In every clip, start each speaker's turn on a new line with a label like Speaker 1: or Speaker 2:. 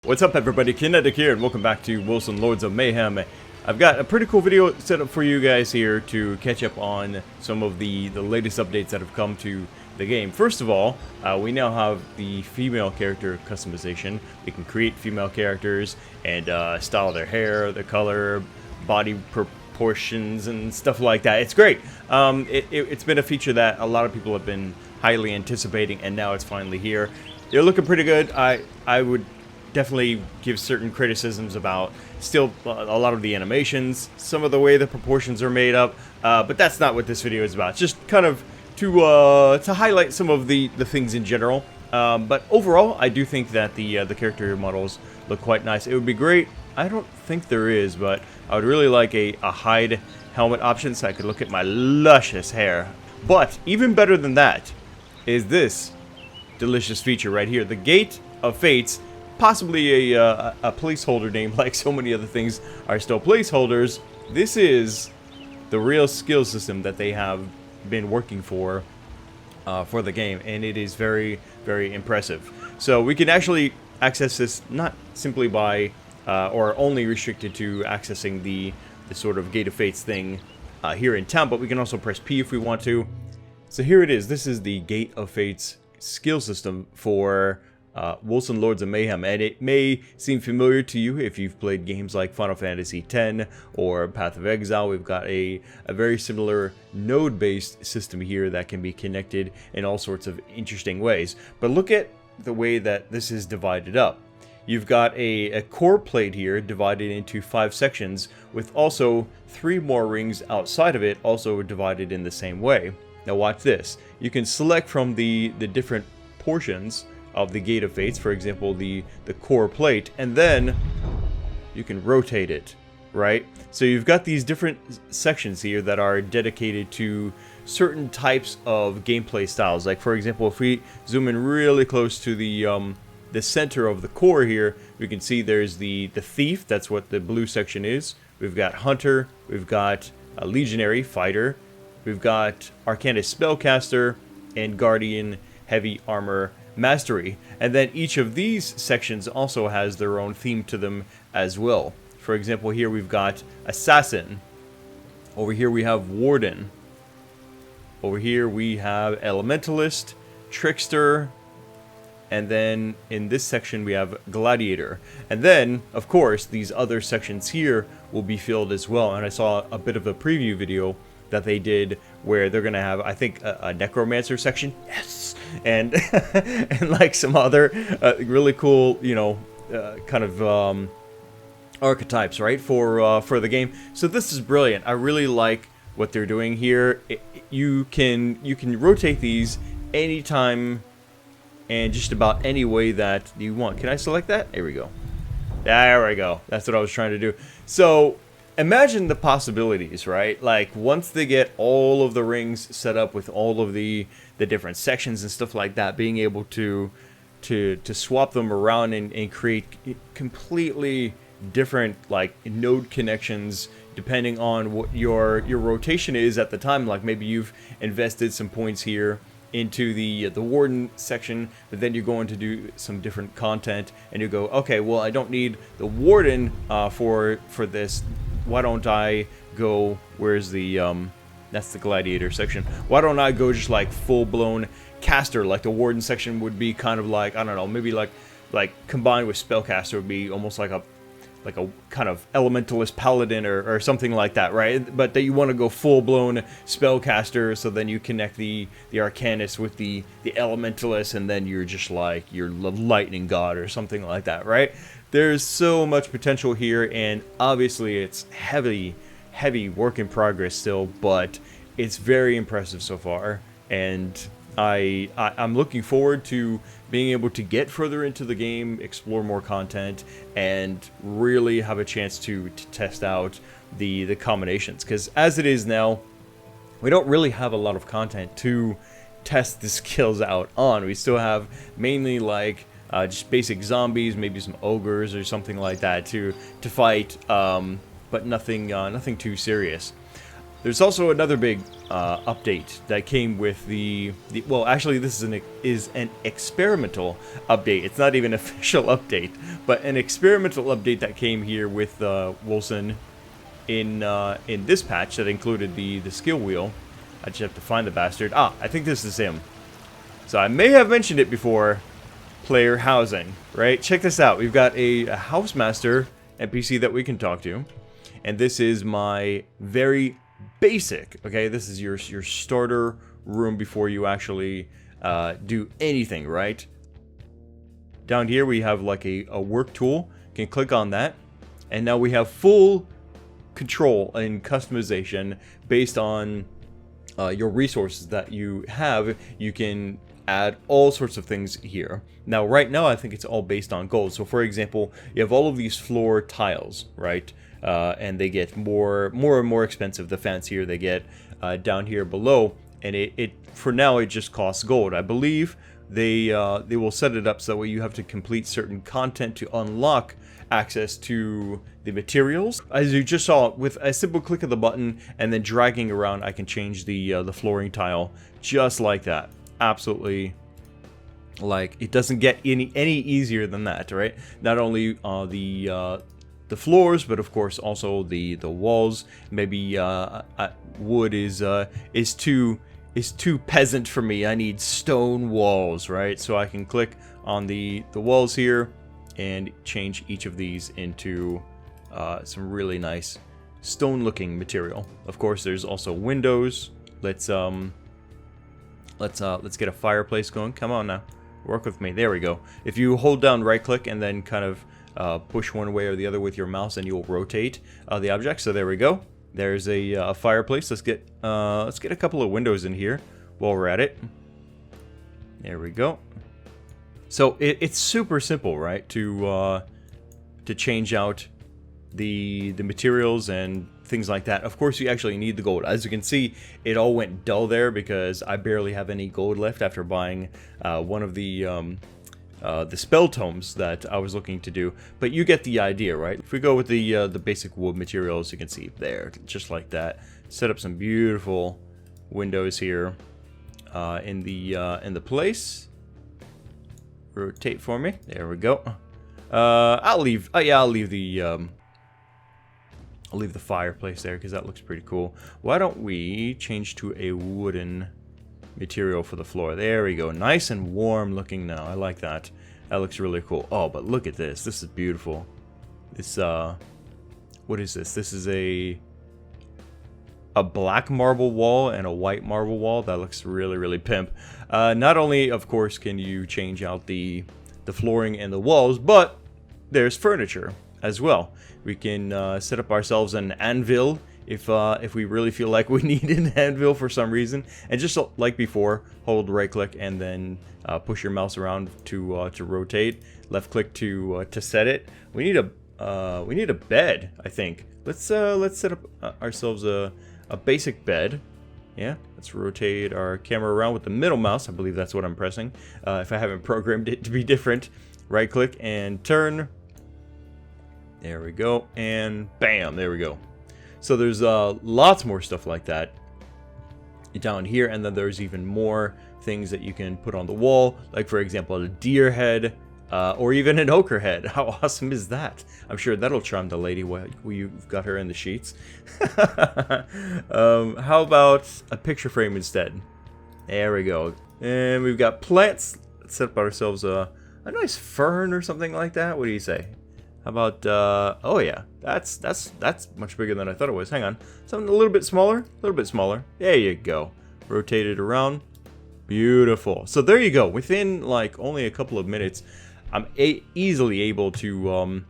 Speaker 1: What's up everybody, Kinetic here, and welcome back to Wolcen Lords of Mayhem. I've got a pretty cool video set up for you guys here to catch up on some of the latest updates that have come to the game. First of all, we now have the female character customization. We can create female characters and style their hair, their color, body proportions, and stuff like that. It's great. It's been a feature that a lot of people have been highly anticipating, and now it's finally here. They're looking pretty good. I would definitely give certain criticisms about still a lot of the animations, some of the way the proportions are made up, but that's not what this video is about. It's just kind of to highlight some of the things in general. But overall, I do think that the character models look quite nice. It would be great. I don't think there is, but I would really like a hide helmet option so I could look at my luscious hair. But even better than that is this delicious feature right here, the Gate of Fates. Possibly a placeholder name, like so many other things are still placeholders. This is the real skill system that they have been working for the game, and it is very, very impressive. So we can actually access this not simply by or only restricted to accessing the sort of Gate of Fates thing here in town, but we can also press P if we want to. So here it is. This is the Gate of Fates skill system for Wolcen Lords of Mayhem, and it may seem familiar to you if you've played games like Final Fantasy X or Path of Exile. We've got a very similar node-based system here that can be connected in all sorts of interesting ways. But look at the way that this is divided up. You've got a core plate here divided into 5 sections with also 3 more rings outside of it also divided in the same way. Now watch this. You can select from the different portions of the Gate of Fates, for example the core plate, and then you can rotate it, right? So you've got these different sections here that are dedicated to certain types of gameplay styles. Like for example, if we zoom in really close to the center of the core here, we can see there's the thief. That's what the blue section is. We've got hunter, we've got a legionary fighter, we've got arcanist spellcaster, and guardian heavy armor mastery. And then each of these sections also has their own theme to them as well. For example, here we've got assassin, over here we have warden, over here we have elementalist, trickster, and then in this section we have gladiator. And then of course these other sections here will be filled as well. And I saw a bit of a preview video that they did where they're gonna have, I think, a necromancer section, yes, and and like some other really cool, you know, kind of archetypes, right, for the game. So this is brilliant. I really like what they're doing here. You can rotate these anytime and just about any way that you want. Can I select that? There we go. There we go. That's what I was trying to do. So imagine the possibilities, right? Like once they get all of the rings set up with all of the different sections and stuff like that, being able to swap them around and create completely different like node connections depending on what your rotation is at the time. Like maybe you've invested some points here into the warden section, but then you're going to do some different content and you go, okay, well I don't need the warden for this. Why don't I go, where's the that's the gladiator section, why don't I go just like full-blown caster? Like the warden section would be kind of like, I don't know, maybe like combined with spellcaster would be almost like a kind of elementalist paladin or something like that, right? But that you want to go full-blown spellcaster, so then you connect the arcanist with the elementalist, and then you're just like you're the lightning god or something like that, right? There's so much potential here, and obviously it's heavy work in progress still, but it's very impressive so far, and I'm looking forward to being able to get further into the game, explore more content, and really have a chance to test out the combinations. Because as it is now, we don't really have a lot of content to test the skills out on. We still have mainly like just basic zombies, maybe some ogres or something like that to fight, but nothing too serious. There's also another big update that came with the well, actually, this is an experimental update. It's not even an official update, but an experimental update that came here with Wolcen in this patch that included the skill wheel. I just have to find the bastard. Ah, I think this is him. So I may have mentioned it before. Player housing, right? Check this out. We've got a housemaster NPC that we can talk to, and this is my very basic, okay, this is your starter room before you actually do anything, right? Down here we have like a work tool. You can click on that, and now we have full control and customization based on your resources that you have. You can add all sorts of things here. Now right now I think it's all based on gold. So for example, you have all of these floor tiles, right? And they get more and more expensive the fancier they get down here below. And it for now it just costs gold. I believe they will set it up so that way you have to complete certain content to unlock access to the materials. As you just saw, with a simple click of the button and then dragging around, I can change the flooring tile just like that. Absolutely. Like, it doesn't get any easier than that, right? Not only the floors, but of course also the walls. Maybe wood is too peasant for me. I need stone walls, right? So I can click on the walls here and change each of these into some really nice stone-looking material. Of course, there's also windows. Let's get a fireplace going. Come on now, work with me. There we go. If you hold down right click and then kind of push one way or the other with your mouse, and you'll rotate the object. So there we go. There's a fireplace. Let's get a couple of windows in here while we're at it. There we go. So it's super simple, right? To change out the materials and things like that. Of course, you actually need the gold. As you can see, it all went dull there because I barely have any gold left after buying one of the spell tomes that I was looking to do. But you get the idea, right? If we go with the basic wood materials, you can see there, just like that. Set up some beautiful windows here in the place. Rotate for me. There we go. I'll leave the fireplace there because that looks pretty cool. Why don't we change to a wooden material for the floor? There we go. Nice and warm looking now. I like that. That looks really cool. Oh, but look at this. This is beautiful. This what is this? This is a black marble wall and a white marble wall. That looks really, really pimp. Not only, of course, can you change out the flooring and the walls, but there's furniture as well. We can set up ourselves an anvil if we really feel like we need an anvil for some reason. And just like before, hold right click and then push your mouse around to rotate. Left click to set it. We need a bed, I think. Let's set up ourselves a basic bed. Yeah, let's rotate our camera around with the middle mouse. I believe that's what I'm pressing. If I haven't programmed it to be different, right click and turn. There we go, and bam, there we go. So there's lots more stuff like that down here, and then there's even more things that you can put on the wall, like for example a deer head, or even an ochre head. How awesome is that? I'm sure that'll charm the lady while you've got her in the sheets. How about a picture frame instead? There we go. And we've got plants. Let's set up ourselves a nice fern or something like that. What do you say? How about, oh yeah, that's much bigger than I thought it was. Hang on, something a little bit smaller, There you go. Rotate it around. Beautiful. So there you go. Within like only a couple of minutes, I'm easily able to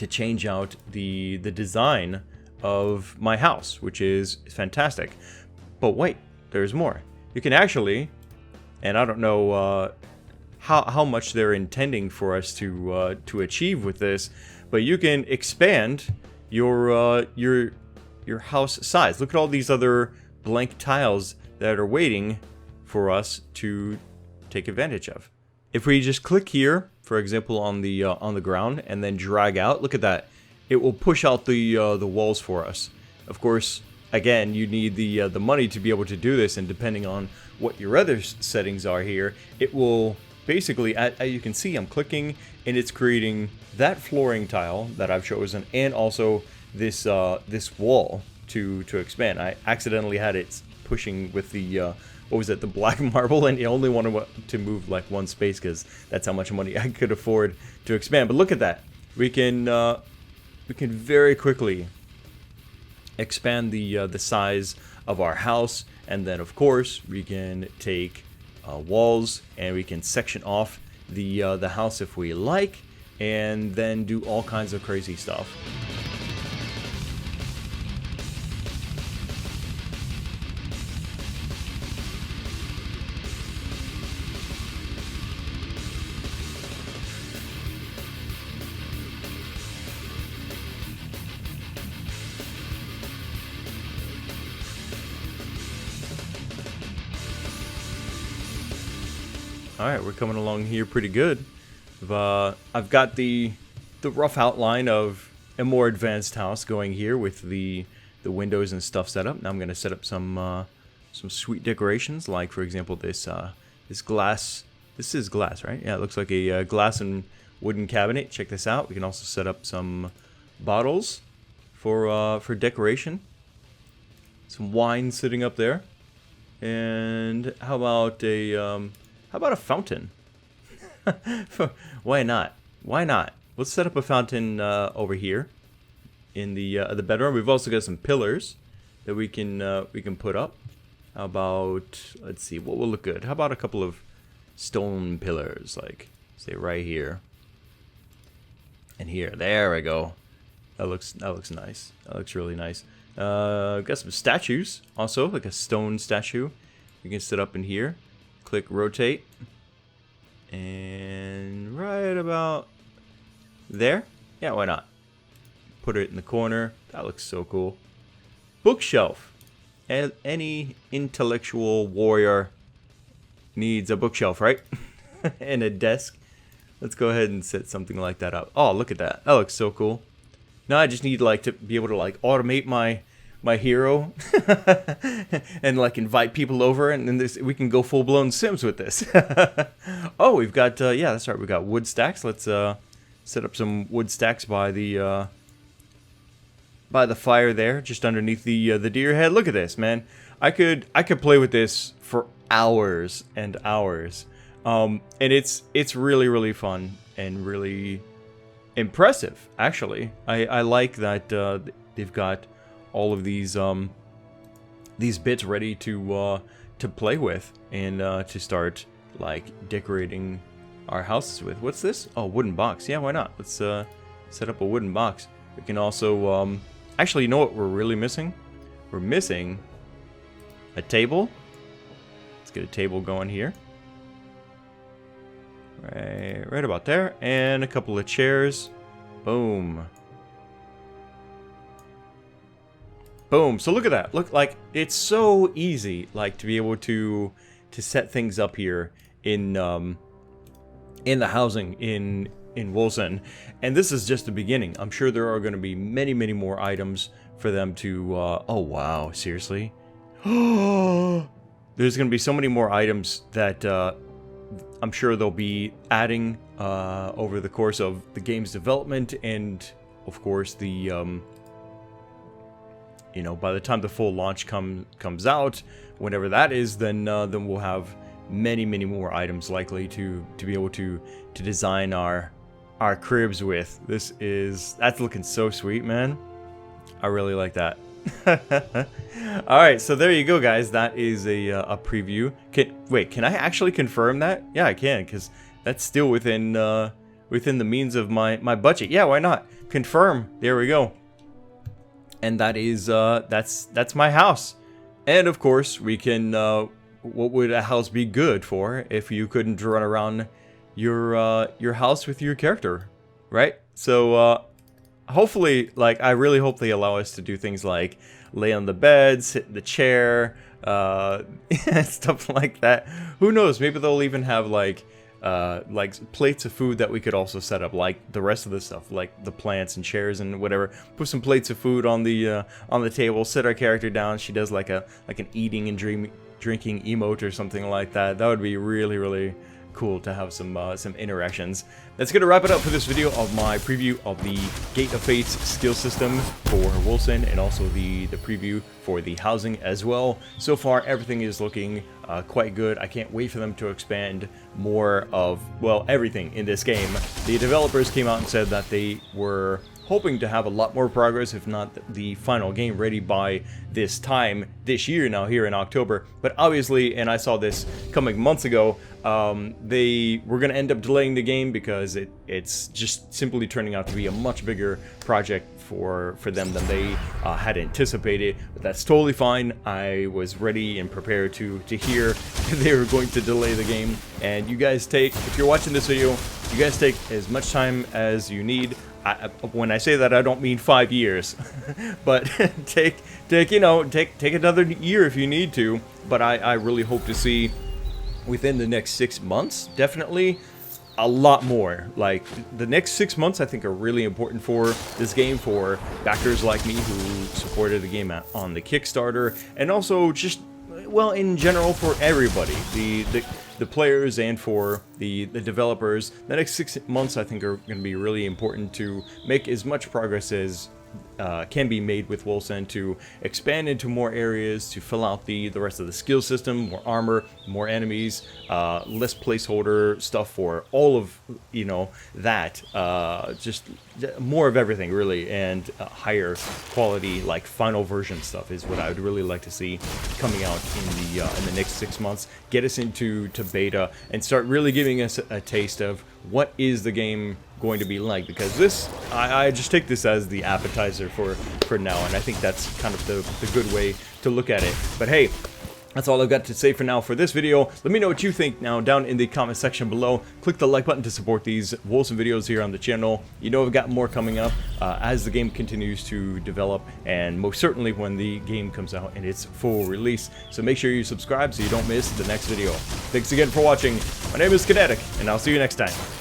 Speaker 1: change out the design of my house, which is fantastic. But wait, there's more. You can actually, and I don't know how much they're intending for us to achieve with this, but you can expand your house size. Look at all these other blank tiles that are waiting for us to take advantage of. If we just click here, for example, on the ground and then drag out, look at that. It will push out the walls for us. Of course, again, you need the money to be able to do this, and depending on what your other settings are here, it will basically, as you can see, I'm clicking and it's creating that flooring tile that I've chosen, and also this this wall to expand. I accidentally had it pushing with the what was it, the black marble, and it only wanted to move like one space because that's how much money I could afford to expand. But look at that, we can very quickly expand the size of our house, and then of course we can take walls and we can section off the house if we like, and then do all kinds of crazy stuff. Alright, we're coming along here pretty good. I've got the rough outline of a more advanced house going here with the windows and stuff set up. Now I'm going to set up some sweet decorations, like for example this glass. This is glass, right? Yeah, it looks like a glass and wooden cabinet. Check this out. We can also set up some bottles for decoration. Some wine sitting up there. And how about a fountain? Why not? Why not? Let's set up a fountain over here in the bedroom. We've also got some pillars that we can put up. How about, let's see, what will look good? How about a couple of stone pillars, like say right here and here? There we go. That looks nice. That looks really nice. Got some statues also, like a stone statue. We can set up in here. Click rotate, and right about there. Yeah, why not? Put it in the corner. That looks so cool. Bookshelf. Any intellectual warrior needs a bookshelf, right? And a desk. Let's go ahead and set something like that up. Oh, look at that. That looks so cool. Now I just need like to be able to like automate my hero and like invite people over, and then we can go full-blown Sims with this. Oh, we've got yeah, that's right, we've got wood stacks. Let's set up some wood stacks by the fire there, just underneath the deer head. Look at this, man. I could play with this for hours and hours, and it's really fun and really impressive, actually. I like that they've got all of these bits ready to play with and to start like decorating our houses with. What's this? Oh, wooden box. Yeah, why not? Let's set up a wooden box. We can also actually, you know what we're really missing? We're missing a table. Let's get a table going here. Right about there, and a couple of chairs. Boom. Boom. So look at that. Look, like, it's so easy, like, to be able to set things up here in the housing in Wolcen. And this is just the beginning. I'm sure there are going to be many more items for them to oh wow, seriously? There's going to be so many more items that I'm sure they'll be adding over the course of the game's development, and of course the you know, by the time the full launch comes out, whenever that is, then we'll have many more items likely to be able to design our cribs with. That's looking so sweet, man. I really like that. All right, so there you go, guys. That is a preview. Can I actually confirm that? Yeah, I can, because that's still within the means of my budget. Yeah, why not? Confirm. There we go. And that is that's my house. And of course, we can what would a house be good for if you couldn't run around your house with your character, right? So hopefully, like, I really hope they allow us to do things like lay on the bed, sit in the chair, stuff like that. Who knows? Maybe they'll even have like like plates of food that we could also set up, like the rest of the stuff, like the plants and chairs and whatever. Put some plates of food on the table, sit our character down. She does like an eating and drinking emote or something like that. That would be really cool to have some interactions. That's gonna wrap it up for this video of my preview of the Gate of Fate's skill system for Wolcen, and also the preview for the housing as well. So far everything is looking quite good. I can't wait for them to expand more of, well, everything in this game. The developers came out and said that they were hoping to have a lot more progress, if not the final game, ready by this time this year, now here in October. But obviously, and I saw this coming months ago, they were going to end up delaying the game because it's just simply turning out to be a much bigger project for them than they had anticipated. But that's totally fine. I was ready and prepared to hear they were going to delay the game. And you guys take, if you're watching this video, you guys take as much time as you need. When I say that, I don't mean 5 years, but take another year if you need to. But I really hope to see within the next 6 months, definitely a lot more. Like the next 6 months, I think are really important for this game, for backers like me who supported the game on the Kickstarter, and also just, well, in general for everybody, the players and for the developers. The next 6 months, I think, are going to be really important to make as much progress as can be made with Wolcen, to expand into more areas, to fill out the rest of the skill system, more armor, more enemies, less placeholder stuff for all of, that, just more of everything really, and higher quality, like final version stuff is what I would really like to see coming out in the next 6 months. Get us into beta and start really giving us a taste of what is the game going to be like, because this, I just take this as the appetizer for now, and I think that's kind of the good way to look at it. But hey, that's all I've got to say for now for this video. Let me know what you think now down in the comment section below. Click the like button to support these Wolcen videos here on the channel. You know, I've got more coming up as the game continues to develop, and most certainly when the game comes out in its full release. So make sure you subscribe so you don't miss the next video. Thanks again for watching. My name is Kinetic, and I'll see you next time.